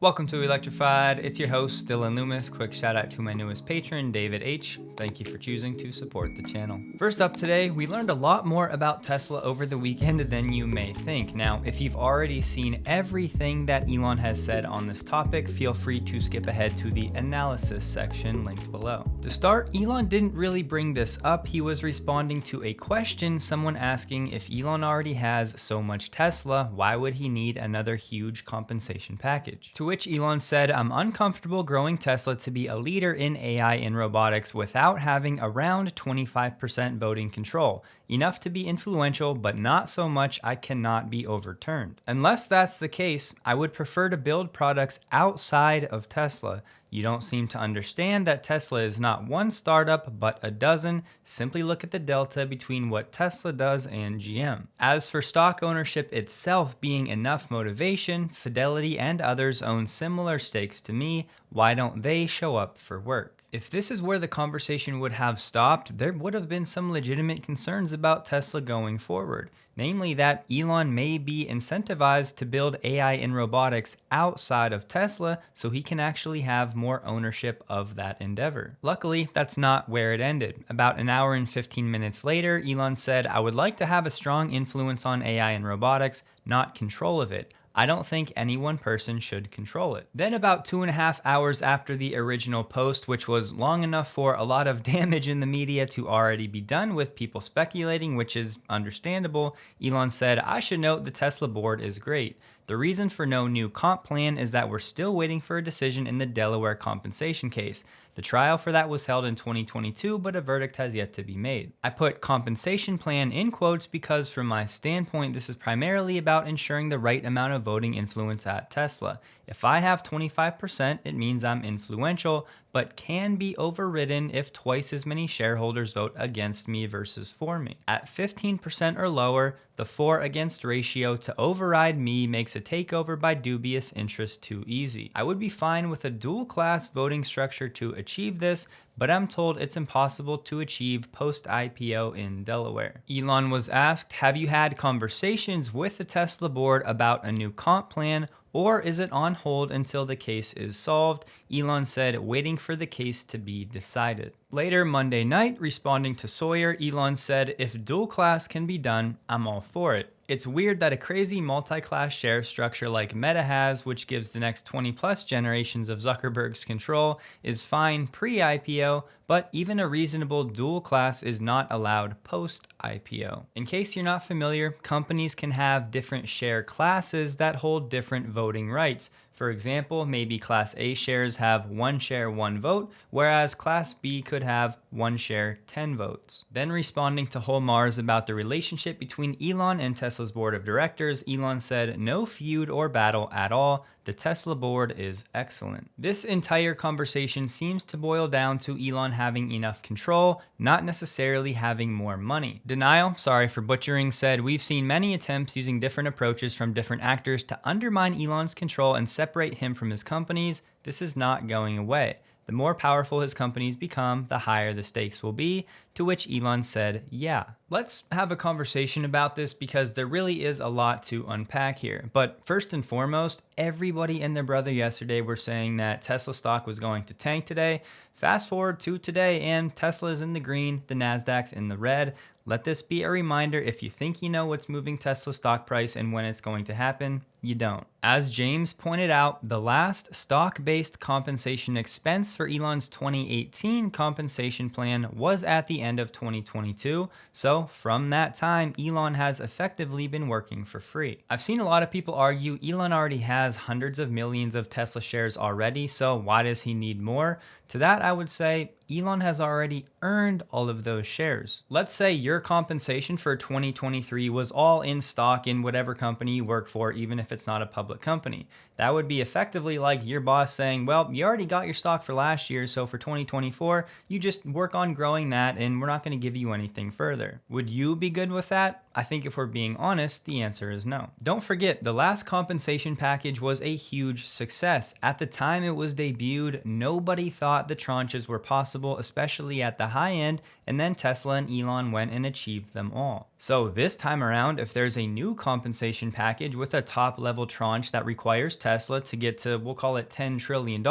Welcome to Electrified. It's your host, Dylan Loomis. Quick shout out to my newest patron, David H. Thank you for choosing to support the channel. First up today, we learned a lot more about Tesla over the weekend than you may think. Now, if you've already seen everything that Elon has said on this topic, feel free to skip ahead to the analysis section linked below. To start, Elon didn't really bring this up. He was responding to a question, someone asking if Elon already has so much Tesla, why would he need another huge compensation package? To which Elon said, I'm uncomfortable growing Tesla to be a leader in AI and robotics without having around 25% voting control. Enough to be influential, but not so much I cannot be overturned. Unless that's the case, I would prefer to build products outside of Tesla. You don't seem to understand that Tesla is not one startup, but a dozen. Simply look at the delta between what Tesla does and GM. As for stock ownership itself being enough motivation, Fidelity and others own similar stakes to me. Why don't they show up for work? If this is where the conversation would have stopped, there would have been some legitimate concerns about Tesla going forward. Namely that Elon may be incentivized to build AI and robotics outside of Tesla so he can actually have more ownership of that endeavor. Luckily, that's not where it ended. About an hour and 15 minutes later, Elon said, I would like to have a strong influence on AI and robotics, not control of it. I don't think any one person should control it. Then about 2.5 hours after the original post, which was long enough for a lot of damage in the media to already be done with people speculating, which is understandable, Elon said, I should note the Tesla board is great. The reason for no new comp plan is that we're still waiting for a decision in the Delaware compensation case. The trial for that was held in 2022, but a verdict has yet to be made. I put compensation plan in quotes because from my standpoint, this is primarily about ensuring the right amount of voting influence at Tesla. If I have 25%, it means I'm influential, but can be overridden if twice as many shareholders vote against me versus for me. At 15% or lower, the for against ratio to override me makes a takeover by dubious interest too easy. I would be fine with a dual class voting structure to achieve this, but I'm told it's impossible to achieve post-IPO in Delaware. Elon was asked, have you had conversations with the Tesla board about a new comp plan, or is it on hold until the case is solved? Elon said, waiting for the case to be decided. Later Monday night, responding to Sawyer, Elon said, if dual class can be done, I'm all for it. It's weird that a crazy multi-class share structure like Meta has, which gives the next 20 plus generations of Zuckerberg's control, is fine pre-IPO, but even a reasonable dual class is not allowed post-IPO. In case you're not familiar, companies can have different share classes that hold different voting rights. For example, maybe Class A shares have 1 share, 1 vote, whereas Class B could have 1 share, 10 votes. Then responding to Mars about the relationship between Elon and Tesla's board of directors, Elon said, no feud or battle at all. The Tesla board is excellent. This entire conversation seems to boil down to Elon having enough control, not necessarily having more money. Denial, sorry for butchering, said, we've seen many attempts using different approaches from different actors to undermine Elon's control and separate him from his companies. This is not going away. The more powerful his companies become, the higher the stakes will be, to which Elon said, yeah. Let's have a conversation about this because there really is a lot to unpack here. But first and foremost, everybody and their brother yesterday were saying that Tesla stock was going to tank today. Fast forward to today and Tesla is in the green, the Nasdaq's in the red. Let this be a reminder, if you think you know what's moving Tesla's stock price and when it's going to happen, you don't. As James pointed out, the last stock-based compensation expense for Elon's 2018 compensation plan was at the end of 2022. So from that time, Elon has effectively been working for free. I've seen a lot of people argue Elon already has hundreds of millions of Tesla shares already, so why does he need more? To that, I would say Elon has already earned all of those shares. Let's say your compensation for 2023 was all in stock in whatever company you work for, even if it's not a public company. That would be effectively like your boss saying, well, you already got your stock for last year, so for 2024, you just work on growing that and we're not going to give you anything further. Would you be good with that? I think if we're being honest, the answer is no. Don't forget, the last compensation package was a huge success. At the time it was debuted, nobody thought the tranches were possible, especially at the high end, and then Tesla and Elon went and achieved them all. So this time around, if there's a new compensation package with a top level tranche that requires Tesla to get to, we'll call it $10 trillion,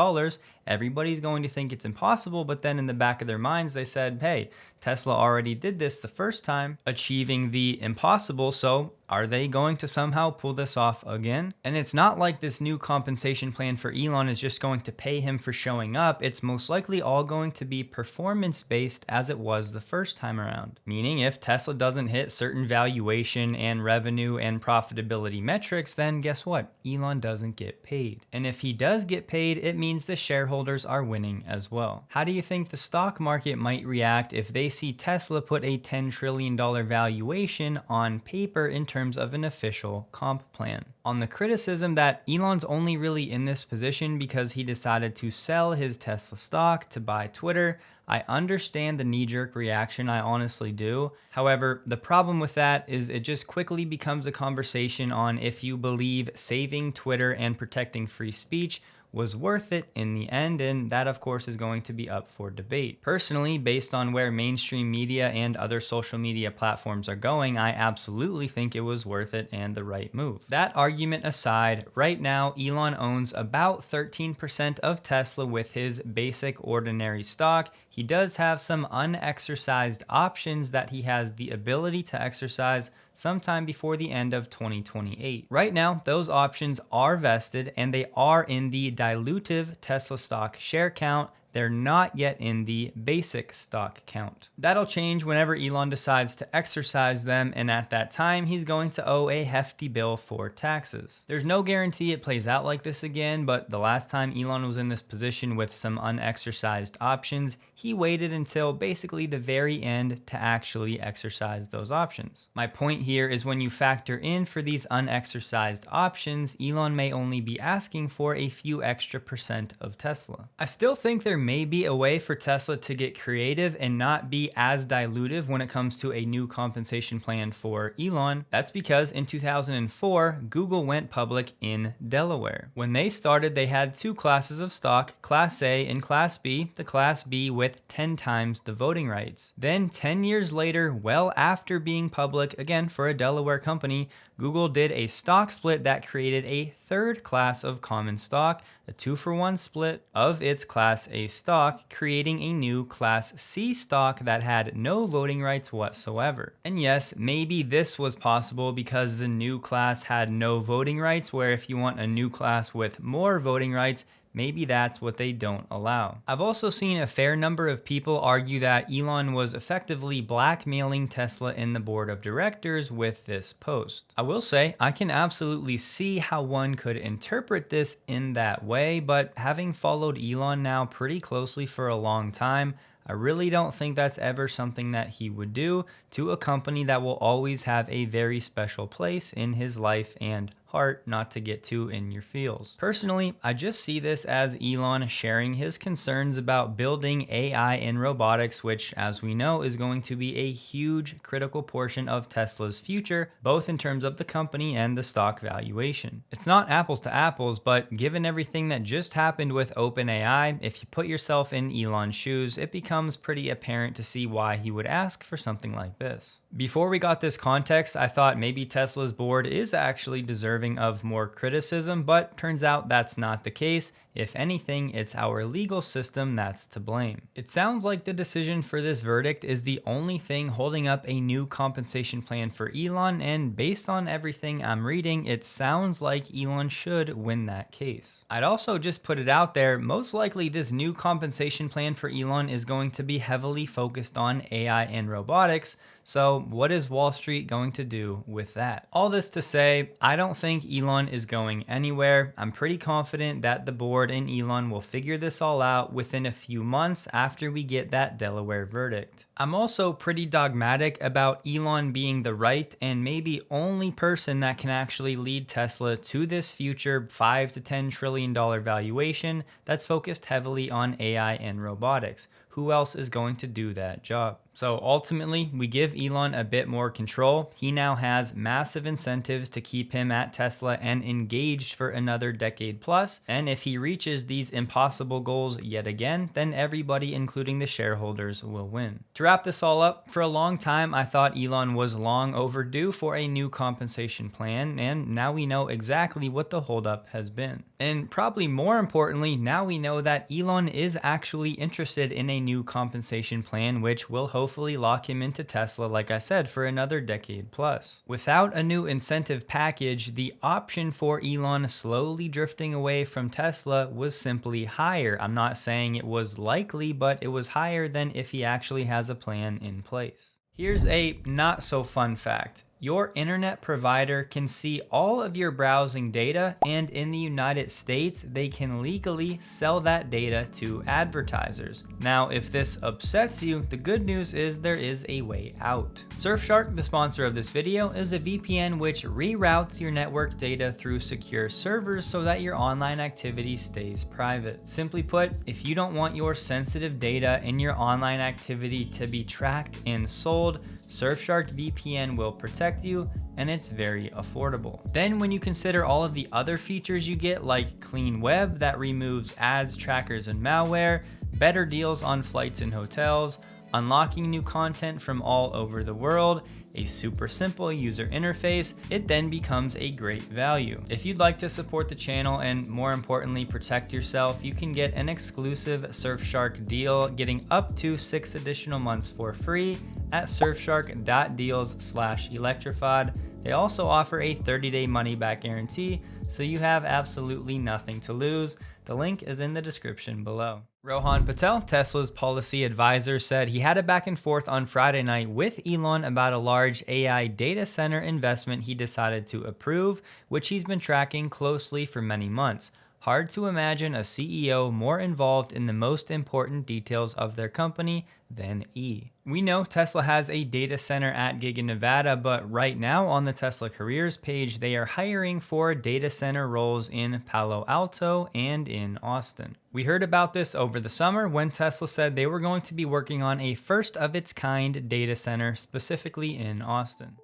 everybody's going to think it's impossible. But then in the back of their minds, they said, hey, Tesla already did this the first time, achieving the impossible. So are they going to somehow pull this off again? And it's not like this new compensation plan for Elon is just going to pay him for showing up. It's most likely all going to be performance based as it was the first time around. Meaning if Tesla doesn't hit certain valuation and revenue and profitability metrics, then guess what? Elon doesn't get paid. And if he does get paid, it means the shareholders are winning as well. How do you think the stock market might react if they see Tesla put a $10 trillion valuation on paper in terms of an official comp plan? On the criticism that Elon's only really in this position because he decided to sell his Tesla stock to buy Twitter, I understand the knee-jerk reaction, I honestly do. However, the problem with that is it just quickly becomes a conversation on if you believe saving Twitter and protecting free speech was worth it in the end, and that of course is going to be up for debate. Personally, based on where mainstream media and other social media platforms are going, I absolutely think it was worth it and the right move. That argument aside, right now Elon owns about 13% of Tesla with his basic ordinary stock. He does have some unexercised options that he has the ability to exercise sometime before the end of 2028. Right now, those options are vested and they are in the dilutive Tesla stock share count. They're not yet in the basic stock count. That'll change whenever Elon decides to exercise them, and at that time, he's going to owe a hefty bill for taxes. There's no guarantee it plays out like this again, but the last time Elon was in this position with some unexercised options, he waited until basically the very end to actually exercise those options. My point here is when you factor in for these unexercised options, Elon may only be asking for a few extra percent of Tesla. I still think there may be a way for Tesla to get creative and not be as dilutive when it comes to a new compensation plan for Elon. That's because in 2004, Google went public in Delaware. When they started, they had two classes of stock, Class A and Class B, the Class B with 10 times the voting rights. Then 10 years later, well after being public, again for a Delaware company, Google did a stock split that created a third class of common stock, a 2-for-1 split of its Class A stock, creating a new Class C stock that had no voting rights whatsoever. And yes, maybe this was possible because the new class had no voting rights, where if you want a new class with more voting rights, maybe that's what they don't allow. I've also seen a fair number of people argue that Elon was effectively blackmailing Tesla in the board of directors with this post. I will say, I can absolutely see how one could interpret this in that way, but having followed Elon now pretty closely for a long time, I really don't think that's ever something that he would do to a company that will always have a very special place in his life and heart, not to get too in your feels. Personally, I just see this as Elon sharing his concerns about building AI in robotics, which, as we know, is going to be a huge critical portion of Tesla's future, both in terms of the company and the stock valuation. It's not apples to apples, but given everything that just happened with OpenAI, if you put yourself in Elon's shoes, it becomes pretty apparent to see why he would ask for something like this. Before we got this context, I thought maybe Tesla's board is actually deserving of more criticism, but turns out that's not the case. If anything, it's our legal system that's to blame. It sounds like the decision for this verdict is the only thing holding up a new compensation plan for Elon, and based on everything I'm reading, it sounds like Elon should win that case. I'd also just put it out there, most likely this new compensation plan for Elon is going to be heavily focused on AI and robotics, so what is Wall Street going to do with that? All this to say, I don't think Elon is going anywhere. I'm pretty confident that the board and Elon will figure this all out within a few months after we get that Delaware verdict. I'm also pretty dogmatic about Elon being the right and maybe only person that can actually lead Tesla to this future $5 to $10 trillion valuation that's focused heavily on AI and robotics. who else is going to do that job? So ultimately, we give Elon a bit more control. He now has massive incentives to keep him at Tesla and engaged for another decade plus. And if he reaches these impossible goals yet again, then everybody, including the shareholders, will win. To wrap this all up, for a long time, I thought Elon was long overdue for a new compensation plan, and now we know exactly what the holdup has been. And probably more importantly, now we know that Elon is actually interested in a new compensation plan, which will hopefully lock him into Tesla, like I said, for another decade plus. Without a new incentive package, the option for Elon slowly drifting away from Tesla was simply higher. I'm not saying it was likely, but it was higher than if he actually has a plan in place. Here's a not so fun fact. Your internet provider can see all of your browsing data, and in the United States, they can legally sell that data to advertisers. Now, if this upsets you, the good news is there is a way out. Surfshark, the sponsor of this video, is a VPN which reroutes your network data through secure servers so that your online activity stays private. Simply put, if you don't want your sensitive data in your online activity to be tracked and sold, Surfshark VPN will protect you, and it's very affordable. Then when you consider all of the other features you get, like clean web that removes ads, trackers, and malware, better deals on flights and hotels, unlocking new content from all over the world, a super simple user interface, it then becomes a great value. If you'd like to support the channel and more importantly protect yourself, you can get an exclusive Surfshark deal, getting up to 6 additional months for free at surfshark.deals/electrified. They also offer a 30-day money-back guarantee, so you have absolutely nothing to lose. The link is in the description below. Rohan Patel, Tesla's policy advisor, said he had a back and forth on Friday night with Elon about a large AI data center investment he decided to approve, which he's been tracking closely for many months. Hard to imagine a CEO more involved in the most important details of their company than E. We know Tesla has a data center at Giga Nevada, but right now on the Tesla careers page, they are hiring for data center roles in Palo Alto and in Austin. We heard about this over the summer when Tesla said they were going to be working on a first of its kind data center, specifically in Austin.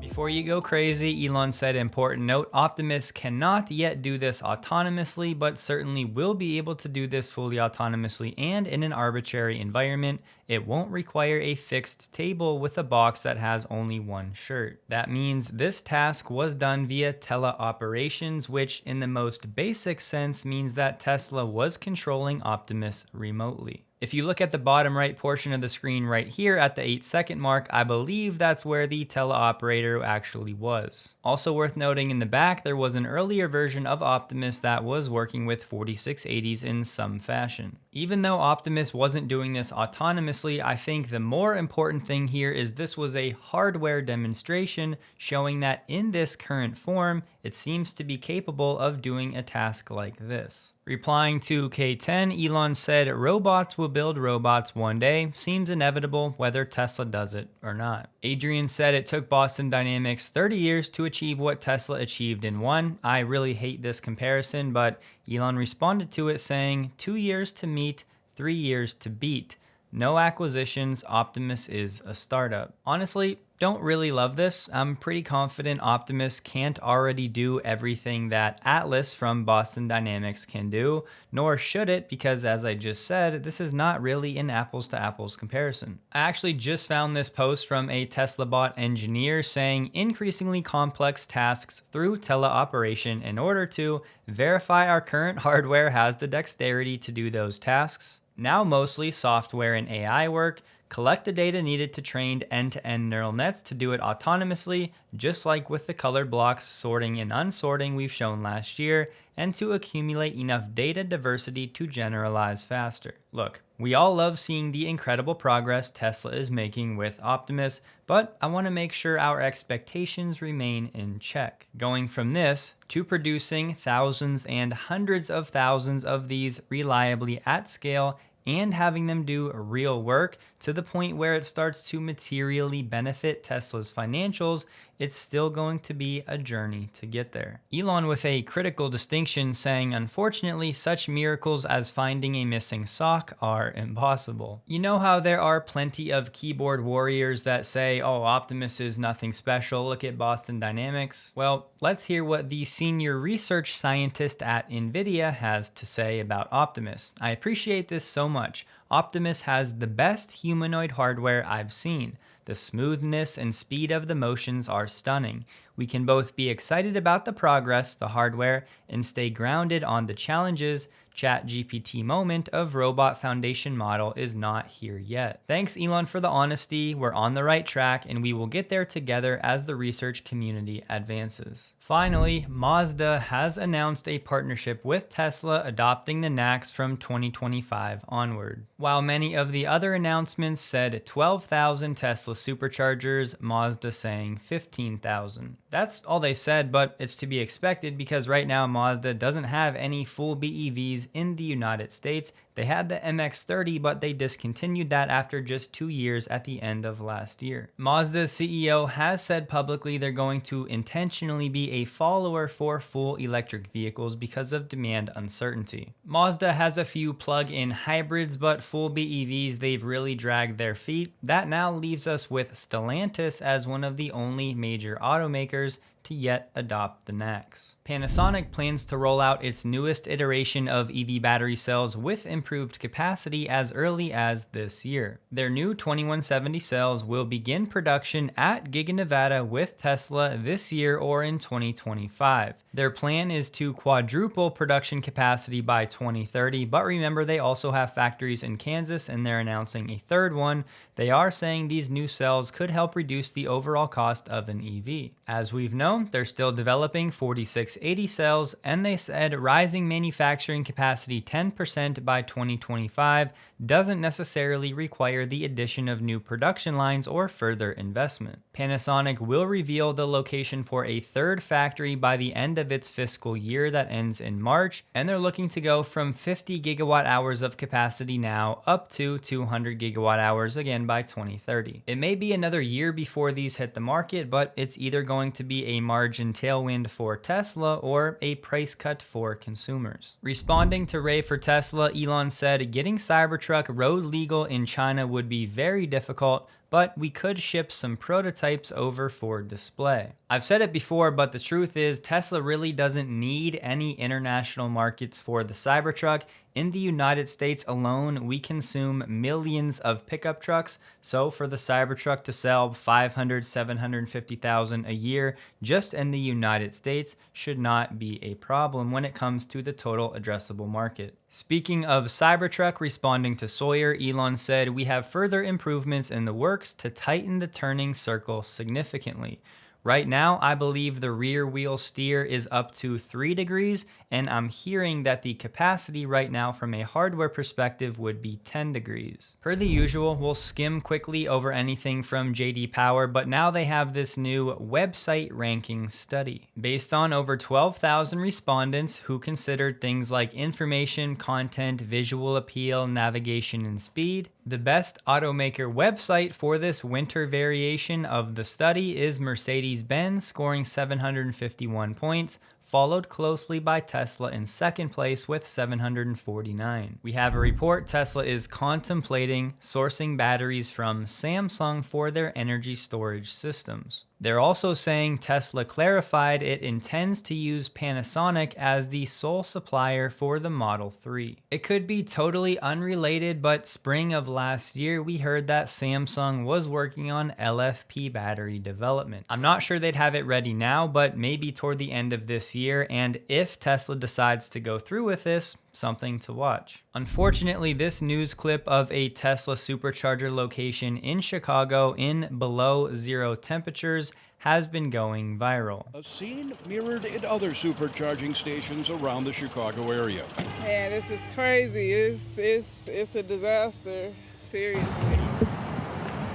Before you go crazy, Elon said, important note, Optimus cannot yet do this autonomously, but certainly will be able to do this fully autonomously and in an arbitrary environment. It won't require a fixed table with a box that has only one shirt. That means this task was done via teleoperations, which in the most basic sense means that Tesla was controlling Optimus remotely. If you look at the bottom right portion of the screen right here at the 8-second mark, I believe that's where the teleoperator actually was. Also worth noting, in the back, there was an earlier version of Optimus that was working with 4680s in some fashion. Even though Optimus wasn't doing this autonomously, I think the more important thing here is this was a hardware demonstration showing that in this current form, it seems to be capable of doing a task like this. Replying to K10, Elon said, robots will build robots one day. Seems inevitable whether Tesla does it or not. Adrian said it took Boston Dynamics 30 years to achieve what Tesla achieved in one. I really hate this comparison, but Elon responded to it saying, 2 years to meet, 3 years to beat. No acquisitions, Optimus is a startup. Honestly, don't really love this. I'm pretty confident Optimus can't already do everything that Atlas from Boston Dynamics can do, nor should it, because as I just said, this is not really an apples to apples comparison. I actually just found this post from a Tesla bot engineer saying increasingly complex tasks through teleoperation in order to verify our current hardware has the dexterity to do those tasks. Now mostly software and AI work, collect the data needed to train end-to-end neural nets to do it autonomously, just like with the color blocks sorting and unsorting we've shown last year, and to accumulate enough data diversity to generalize faster. Look, we all love seeing the incredible progress Tesla is making with Optimus, but I want to make sure our expectations remain in check. Going from this to producing thousands and hundreds of thousands of these reliably at scale and having them do real work to the point where it starts to materially benefit Tesla's financials, it's still going to be a journey to get there. Elon with a critical distinction saying, unfortunately, such miracles as finding a missing sock are impossible. You know how there are plenty of keyboard warriors that say, oh, Optimus is nothing special, look at Boston Dynamics. Well, let's hear what the senior research scientist at NVIDIA has to say about Optimus. I appreciate this so much. Optimus has the best humanoid hardware I've seen. The smoothness and speed of the motions are stunning. We can both be excited about the progress, the hardware, and stay grounded on the challenges. ChatGPT moment of robot foundation model is not here yet. Thanks, Elon, for the honesty. We're on the right track, and we will get there together as the research community advances. Finally, Mazda has announced a partnership with Tesla adopting the NACS from 2025 onward. While many of the other announcements said 12,000 Tesla superchargers, Mazda saying 15,000. That's all they said, but it's to be expected because right now Mazda doesn't have any full BEVs in the United States. They had the MX-30, but they discontinued that after just 2 years at the end of last year. Mazda's CEO has said publicly they're going to intentionally be a follower for full electric vehicles because of demand uncertainty. Mazda has a few plug-in hybrids, but full BEVs, they've really dragged their feet. That now leaves us with Stellantis as one of the only major automakers to yet adopt the NACS. Panasonic plans to roll out its newest iteration of EV battery cells with improved capacity as early as this year. Their new 2170 cells will begin production at Giga Nevada with Tesla this year or in 2025. Their plan is to quadruple production capacity by 2030, but remember they also have factories in Kansas and they're announcing a third one. They are saying these new cells could help reduce the overall cost of an EV. As we've known, they're still developing 4680 cells, and they said rising manufacturing capacity 10% by 2025 doesn't necessarily require the addition of new production lines or further investment. Panasonic will reveal the location for a third factory by the end of its fiscal year that ends in March, and they're looking to go from 50 gigawatt hours of capacity now up to 200 gigawatt hours again by 2030. It may be another year before these hit the market, but it's either going to be a margin tailwind for Tesla or a price cut for consumers. Responding to Ray for Tesla, Elon said getting Cybertruck road legal in China would be very difficult, but we could ship some prototypes over for display. I've said it before, but the truth is Tesla really doesn't need any international markets for the Cybertruck. In the United States alone, we consume millions of pickup trucks, so for the Cybertruck to sell 500, 750,000 a year just in the United States should not be a problem when it comes to the total addressable market. Speaking of Cybertruck, responding to Sawyer, Elon said, "We have further improvements in the works to tighten the turning circle significantly. Right now, I believe the rear wheel steer is up to 3 degrees, and I'm hearing that the capacity right now from a hardware perspective would be 10 degrees. Per the usual, we'll skim quickly over anything from JD Power, but now they have this new website ranking study. Based on over 12,000 respondents who considered things like information, content, visual appeal, navigation, and speed, the best automaker website for this winter variation of the study is Mercedes-Benz, scoring 751 points, followed closely by Tesla in second place with 749. We have a report Tesla is contemplating sourcing batteries from Samsung for their energy storage systems. They're also saying Tesla clarified it intends to use Panasonic as the sole supplier for the Model 3. It could be totally unrelated, but spring of last year, we heard that Samsung was working on LFP battery development. I'm not sure they'd have it ready now, but maybe toward the end of this year, and if Tesla decides to go through with this, something to watch. Unfortunately, this news clip of a Tesla supercharger location in Chicago in below zero temperatures has been going viral. A scene mirrored in other supercharging stations around the Chicago area. Man, this is crazy. It's a disaster, seriously.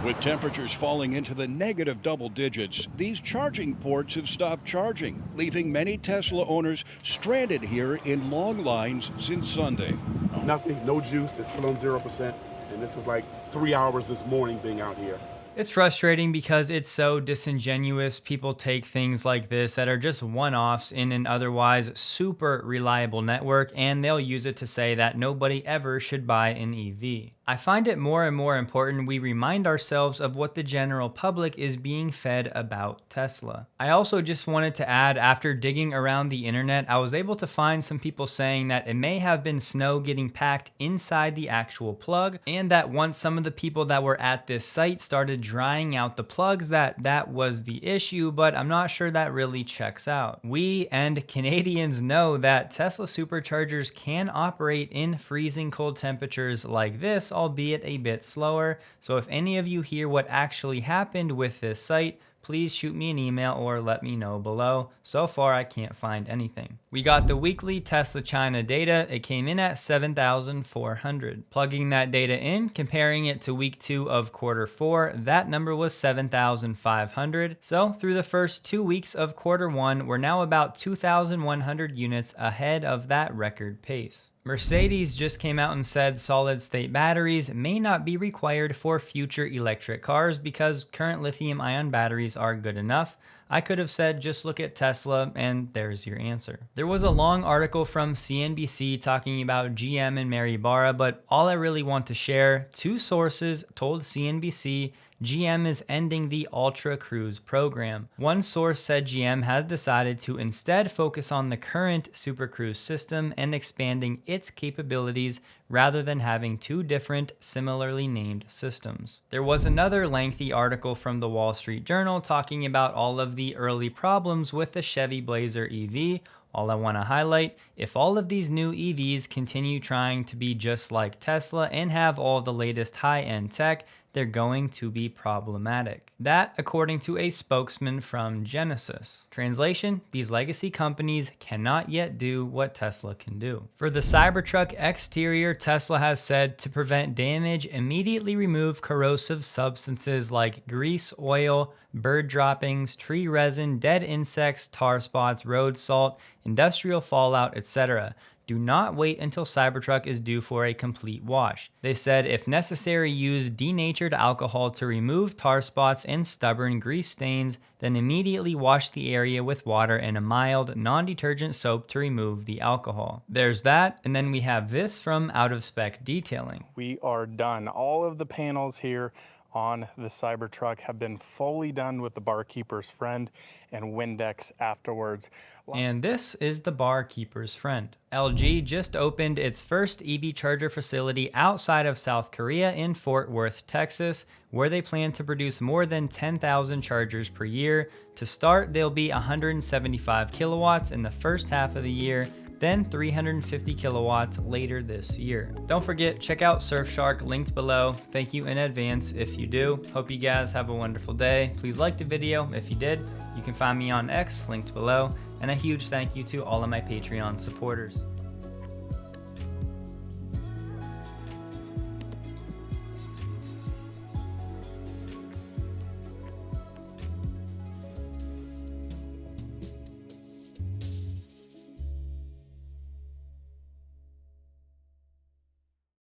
With temperatures falling into the negative double digits, these charging ports have stopped charging, leaving many Tesla owners stranded here in long lines since Sunday. Nothing, no juice, it's still on 0%, and this is like 3 hours this morning being out here. It's frustrating because it's so disingenuous. People take things like this that are just one-offs in an otherwise super reliable network, and they'll use it to say that nobody ever should buy an EV. I find it more and more important we remind ourselves of what the general public is being fed about Tesla. I also just wanted to add, after digging around the internet, I was able to find some people saying that it may have been snow getting packed inside the actual plug, and that once some of the people that were at this site started drying out the plugs, that was the issue, but I'm not sure that really checks out. We and Canadians know that Tesla superchargers can operate in freezing cold temperatures like this, albeit a bit slower. So if any of you hear what actually happened with this site, please shoot me an email or let me know below. So far, I can't find anything. We got the weekly Tesla China data. It came in at 7,400. Plugging that data in, comparing it to week 2 of quarter 4, that number was 7,500. So through the first 2 weeks of quarter 1, we're now about 2,100 units ahead of that record pace. Mercedes just came out and said solid-state batteries may not be required for future electric cars because current lithium-ion batteries are good enough. I could have said just look at Tesla, and there's your answer. There was a long article from CNBC talking about GM and Mary Barra, but all I really want to share, 2 sources told CNBC GM is ending the Ultra Cruise program. One source said GM has decided to instead focus on the current Super Cruise system and expanding its capabilities rather than having 2 different, similarly named systems. There was another lengthy article from the Wall Street Journal talking about all of the early problems with the Chevy Blazer EV. All I want to highlight, if all of these new EVs continue trying to be just like Tesla and have all the latest high-end tech, they're going to be problematic. That, according to a spokesman from Genesis. Translation, these legacy companies cannot yet do what Tesla can do. For the Cybertruck Exterior, Tesla has said to prevent damage, immediately remove corrosive substances like grease, oil, bird droppings, tree resin, dead insects, tar spots, road salt, industrial fallout, etc. Do not wait until Cybertruck is due for a complete wash. They said if necessary, use denatured alcohol to remove tar spots and stubborn grease stains, then immediately wash the area with water and a mild, non-detergent soap to remove the alcohol. There's that, and then we have this from Out of Spec Detailing. We are done. All of the panels here on the Cybertruck have been fully done with the barkeeper's friend and Windex afterwards. And this is the barkeeper's friend. LG just opened its first EV charger facility outside of South Korea in Fort Worth, Texas, where they plan to produce more than 10,000 chargers per year. To start, they'll be 175 kilowatts in the first half of the year, then 350 kilowatts later this year. Don't forget, check out Surfshark, linked below. Thank you in advance if you do. Hope you guys have a wonderful day. Please like the video if you did. You can find me on X, linked below. And a huge thank you to all of my Patreon supporters.